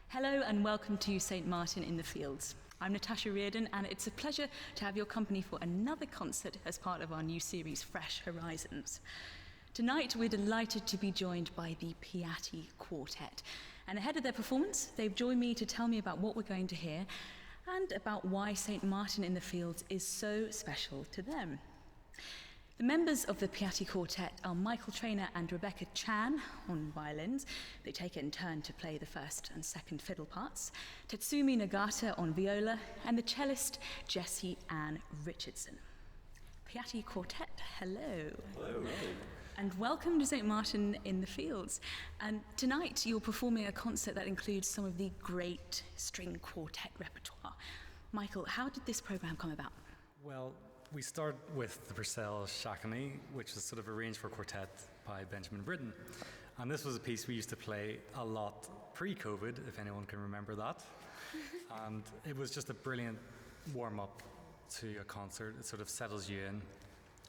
Hello and welcome to St. Martin in the Fields. I'm Natasha Reardon and it's a pleasure to have your company for another concert as part of our new series Fresh Horizons. Tonight we're delighted to be joined by the Piatti Quartet, and ahead of their performance they've joined me to tell me about what we're going to hear and about why St. Martin in the Fields is so special to them. The members of the Piatti Quartet are Michael Traynor and Rebecca Chan on violins. They take it in turn to play the first and second fiddle parts. Tatsumi Nagata on viola and the cellist Jessie Ann Richardson. Piatti Quartet, hello. Hello. And welcome to St. Martin in the Fields. And tonight you're performing a concert that includes some of the great string quartet repertoire. Michael, how did this programme come about? Well, we start with the Purcell Shackney, which is sort of arranged for quartet by Benjamin Britten. And this was a piece we used to play a lot pre-COVID, if anyone can remember that. And it was just a brilliant warm-up to a concert. It sort of settles you in.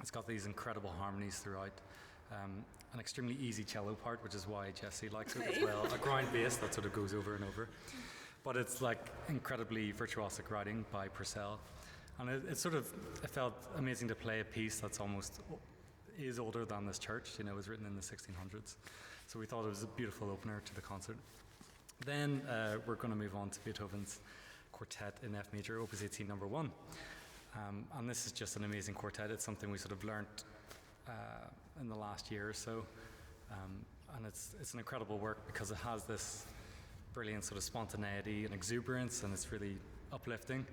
It's got these incredible harmonies throughout. An extremely easy cello part, which is why Jessie likes it as well. A ground bass that sort of goes over and over. But it's like incredibly virtuosic writing by Purcell. And it felt amazing to play a piece that's is older than this church. You know, it was written in the 1600s. So we thought it was a beautiful opener to the concert. Then we're going to move on to Beethoven's Quartet in F major, Opus 18 number 1. And this is just an amazing quartet. It's something we sort of learnt in the last year or so. And it's an incredible work because it has this brilliant sort of spontaneity and exuberance, and it's really uplifting.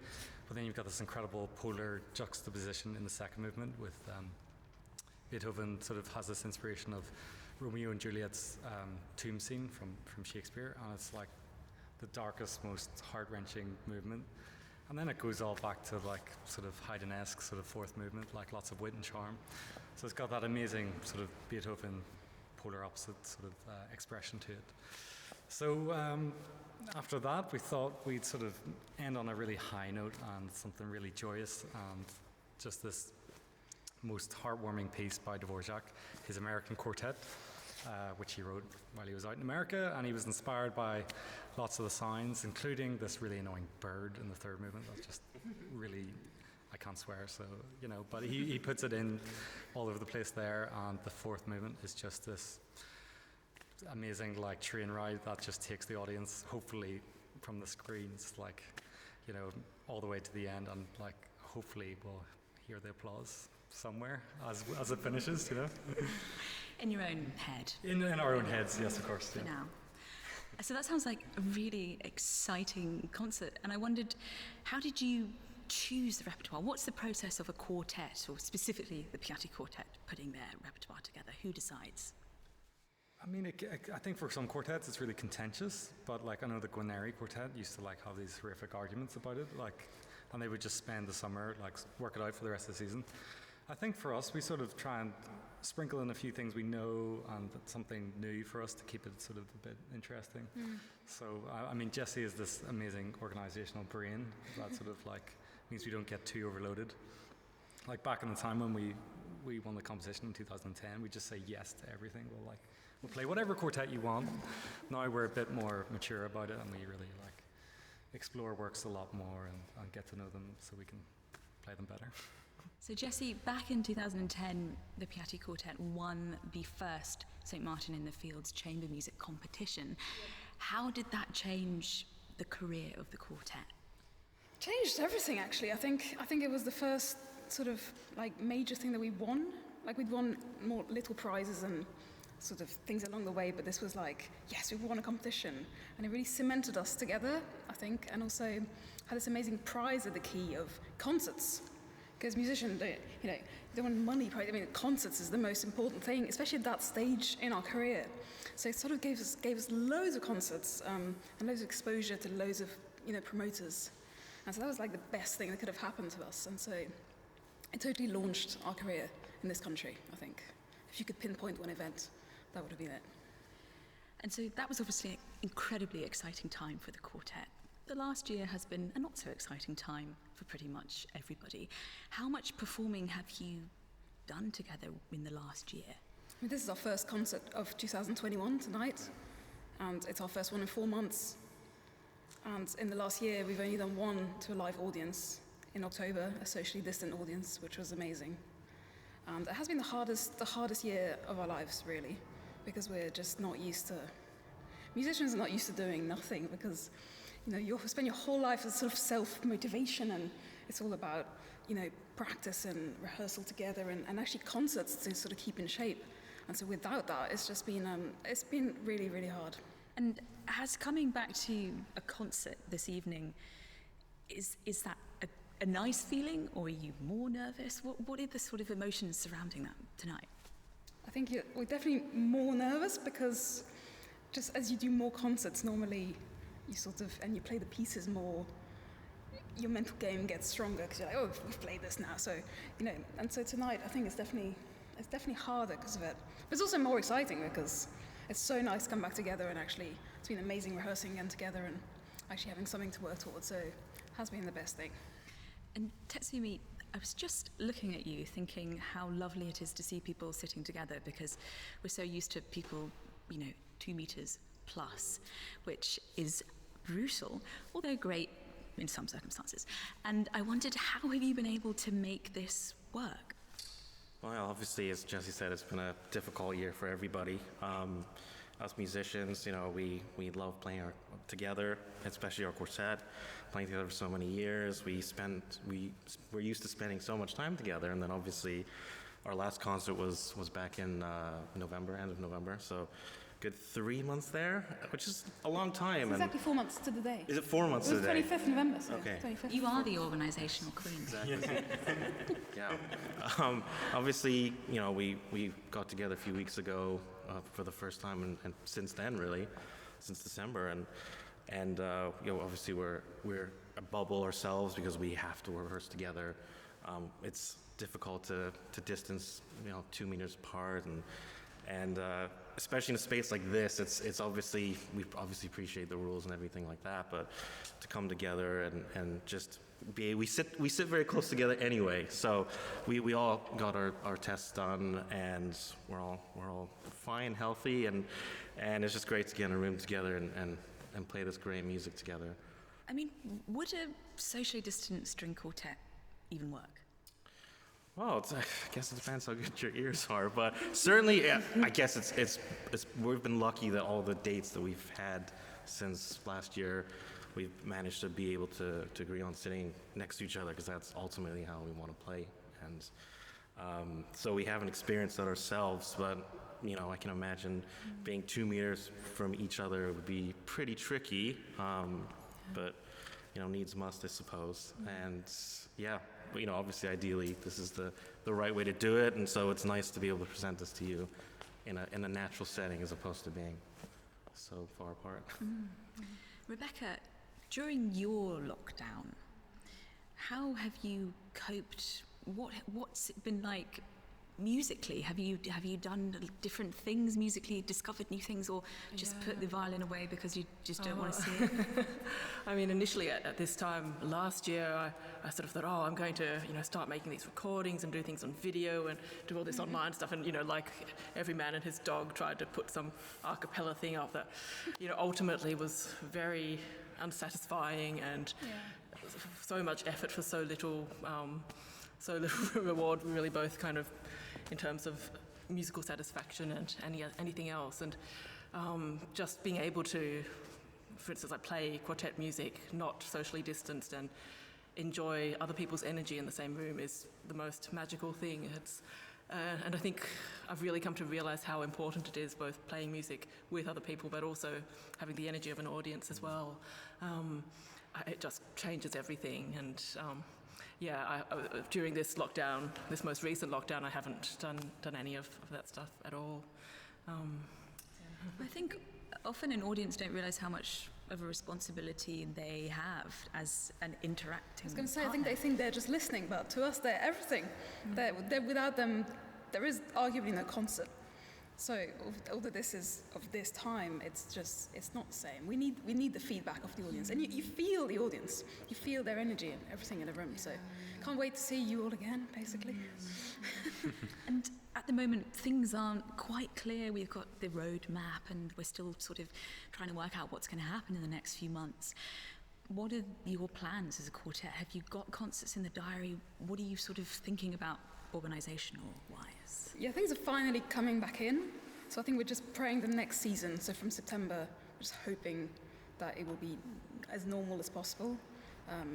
But then you've got this incredible polar juxtaposition in the second movement with Beethoven sort of has this inspiration of Romeo and Juliet's tomb scene from Shakespeare, and it's like the darkest, most heart-wrenching movement. And then it goes all back to like sort of Haydn-esque sort of fourth movement, like lots of wit and charm. So it's got that amazing sort of Beethoven polar opposite sort of expression to it. So after that, we thought we'd sort of end on a really high note and something really joyous, and just this most heartwarming piece by Dvorak, his American Quartet, which he wrote while he was out in America, and he was inspired by lots of the sounds, including this really annoying bird in the third movement. That's just really, I can't swear, so, you know, but he puts it in all over the place there, and the fourth movement is just this amazing like train ride that just takes the audience, hopefully from the screens, like, you know, all the way to the end, and like hopefully we'll hear the applause somewhere as it finishes, you know. In your own head. In our own heads, yes, of course. For now. So that sounds like a really exciting concert, and I wondered, how did you choose the repertoire? What's the process of a quartet, or specifically the Piatti Quartet, putting their repertoire together? Who decides? I mean, I think for some quartets it's really contentious, but like I know the Guarneri Quartet used to like have these horrific arguments about it, like, and they would just spend the summer like work it out for the rest of the season. I think for us we sort of try and sprinkle in a few things we know and something new for us to keep it sort of a bit interesting. So I mean, Jessie is this amazing organisational brain that sort of like means we don't get too overloaded. Like back in the time when we won the competition in 2010, we just say yes to everything. We'll play whatever quartet you want. Now we're a bit more mature about it, and we really like explore works a lot more and get to know them so we can play them better. So Jessie, back in 2010, the Piatti Quartet won the first St. Martin in the Fields chamber music competition. How did that change the career of the quartet? Changed everything, actually. I think it was the first sort of like major thing that we won. Like we'd won more little prizes and sort of things along the way, but this was like, yes, we won a competition, and it really cemented us together, I think, and also had this amazing prize at the key of concerts. Because musicians don't want money prize. I mean, concerts is the most important thing, especially at that stage in our career. So it sort of gave us loads of concerts and loads of exposure to loads of promoters. And so that was like the best thing that could have happened to us. And so it totally launched our career in this country, I think. If you could pinpoint one event, that would have been it. And so that was obviously an incredibly exciting time for the quartet. The last year has been a not so exciting time for pretty much everybody. How much performing have you done together in the last year? I mean, this is our first concert of 2021 tonight, and it's our first one in 4 months. And in the last year, we've only done one to a live audience in October, a socially distant audience, which was amazing. And it has been the hardest year of our lives, really, because we're just not used to, musicians are not used to doing nothing, because, you spend your whole life as sort of self-motivation, and it's all about, practice and rehearsal together, and actually concerts to sort of keep in shape. And so without that, it's been really, really hard. And has coming back to a concert this evening, is that a nice feeling, or are you more nervous? What are the sort of emotions surrounding that tonight? I think we're definitely more nervous, because just as you do more concerts, normally and you play the pieces more, your mental game gets stronger, because you're like, oh, we've played this now. So, and so tonight, I think it's definitely harder because of it. But it's also more exciting, because it's so nice to come back together, and actually it's been amazing rehearsing again together and actually having something to work towards. So it has been the best thing. And Tetsumi, I was just looking at you thinking how lovely it is to see people sitting together, because we're so used to people, 2 meters plus, which is brutal, although great in some circumstances. And I wondered, how have you been able to make this work? Well, obviously, as Jesse said, it's been a difficult year for everybody. Us musicians, we love playing together, especially our quartet, playing together for so many years. We're used to spending so much time together, and then obviously our last concert was back in November, end of November, so good 3 months there, which is a long time. It's exactly 4 months to the day. Is it 4 months to the day? It was 25th November, so okay. 25th. You are the organisational queen. Exactly. Yeah. Obviously, we got together a few weeks ago for the first time, and since then, really, since December, and obviously we're a bubble ourselves, because we have to rehearse together. It's difficult to distance, 2 meters apart, and especially in a space like this, it's obviously, we obviously appreciate the rules and everything like that, but to come together and just we sit very close together anyway, so we all got our tests done, and we're all fine, healthy, and it's just great to get in a room together and play this great music together. I mean, would a socially distant string quartet even work? Well, I guess it depends how good your ears are, but certainly, I guess it's we've been lucky that all the dates that we've had since last year, we've managed to be able to agree on sitting next to each other, because that's ultimately how we want to play, and so we haven't experienced that ourselves, but I can imagine being 2 meters from each other would be pretty tricky, but needs must, I suppose, and yeah. But, obviously, ideally, this is the right way to do it, and so it's nice to be able to present this to you in a natural setting, as opposed to being so far apart. Rebecca, during your lockdown, how have you coped? What's it been like musically? Have you done different things musically, discovered new things, or just put the violin away because you just don't want to see it? I mean, initially at this time last year, I sort of thought, I'm going to start making these recordings and do things on video and do all this online stuff, and like every man and his dog, tried to put some a cappella thing up that ultimately was very unsatisfying, and so much effort for so little reward, really, both kind of in terms of musical satisfaction and anything else. And just being able to, for instance, I play quartet music, not socially distanced, and enjoy other people's energy in the same room is the most magical thing. And I think I've really come to realize how important it is, both playing music with other people, but also having the energy of an audience as well. It just changes everything. And during this lockdown, this most recent lockdown, I haven't done any of that stuff at all. I think often an audience don't realize how much of a responsibility they have as an interacting I was going to say, partner. I think they think they're just listening, but to us, they're everything. They're without them, there is arguably no concert. So although this is of this time, it's not the same. We need the feedback of the audience, and you feel the audience. You feel their energy and everything in the room. So can't wait to see you all again, basically. And at the moment, things aren't quite clear. We've got the road map, and we're still sort of trying to work out what's going to happen in the next few months. what are your plans as a quartet? Have you got concerts in the diary? What are you sort of thinking about organisational-wise? Yeah, things are finally coming back in. So I think we're just praying the next season. So from September, just hoping that it will be as normal as possible.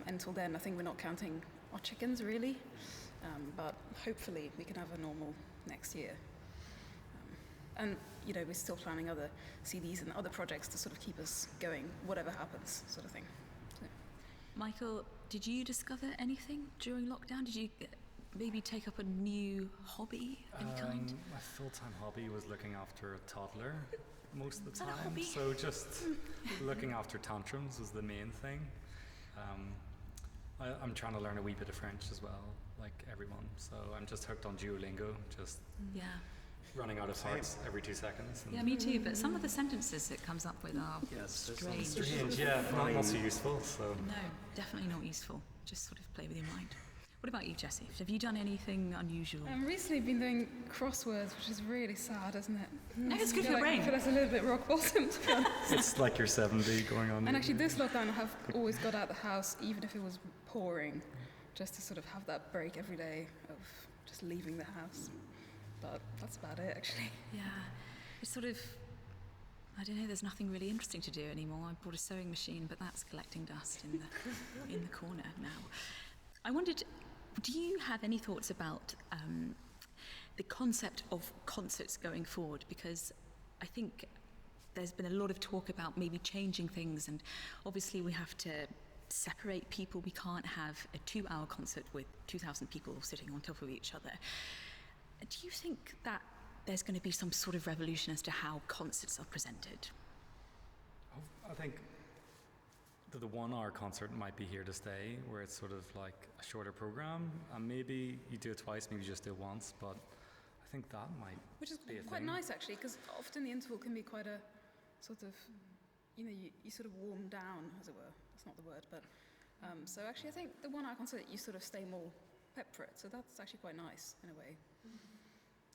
Until then, I think we're not counting our chickens really. But hopefully we can have a normal next year. And we're still planning other CDs and other projects to sort of keep us going, whatever happens, sort of thing. So. Michael, did you discover anything during lockdown? Did you maybe take up a new hobby of any kind? My full-time hobby was looking after a toddler most of the Is that a time. hobby? So just looking after tantrums was the main thing. I'm trying to learn a wee bit of French as well, like everyone. So I'm just hooked on Duolingo, just Yeah. running out of parts every 2 seconds. Yeah, me too. But some of the sentences it comes up with are strange. Strange, yeah, not so useful. So No, definitely not useful. Just sort of play with your mind. What about you, Jessie? Have you done anything unusual? Recently been doing crosswords, which is really sad, isn't it? No, it's good I for your feel like- brain. I feel that's a little bit rock bottom, to be honest. it's like you're 70 going on. And actually, this lockdown, I have always got out of the house, even if it was pouring, just to sort of have that break every day of just leaving the house. But that's about it, actually. Yeah, it's sort of, I don't know, there's nothing really interesting to do anymore. I bought a sewing machine, but that's collecting dust in the corner now. I wondered, do you have any thoughts about the concept of concerts going forward? Because I think there's been a lot of talk about maybe changing things, and obviously we have to separate people. We can't have a 2-hour concert with 2,000 people sitting on top of each other. Do you think that there's going to be some sort of revolution as to how concerts are presented? I think the 1-hour concert might be here to stay, where it's sort of like a shorter program, and maybe you do it twice, maybe you just do it once, but I think that might Which is be a quite thing. nice, actually, because often the interval can be quite a sort of, you sort of warm down, as it were. That's not the word, but so actually I think the 1-hour concert, you sort of stay more pep for it, so that's actually quite nice in a way.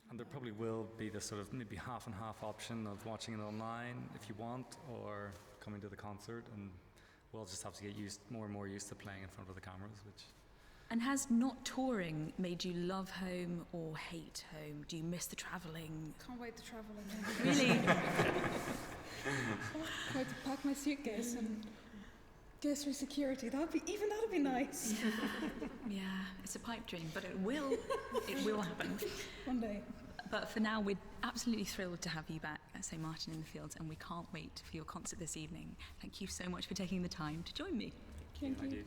And there probably will be this sort of maybe half and half option of watching it online if you want, or coming to the concert, and we'll just have to get more and more used to playing in front of the cameras, which... And has not touring made you love home or hate home? Do you miss the travelling? Can't wait to travel again. Really? Can't wait to pack my suitcase and go through security. That'd be nice. Yeah, it's a pipe dream, but it will happen. One day. But for now, we're absolutely thrilled to have you back at St. Martin in the Fields, and we can't wait for your concert this evening. Thank you so much for taking the time to join me. Thank you. Thank you.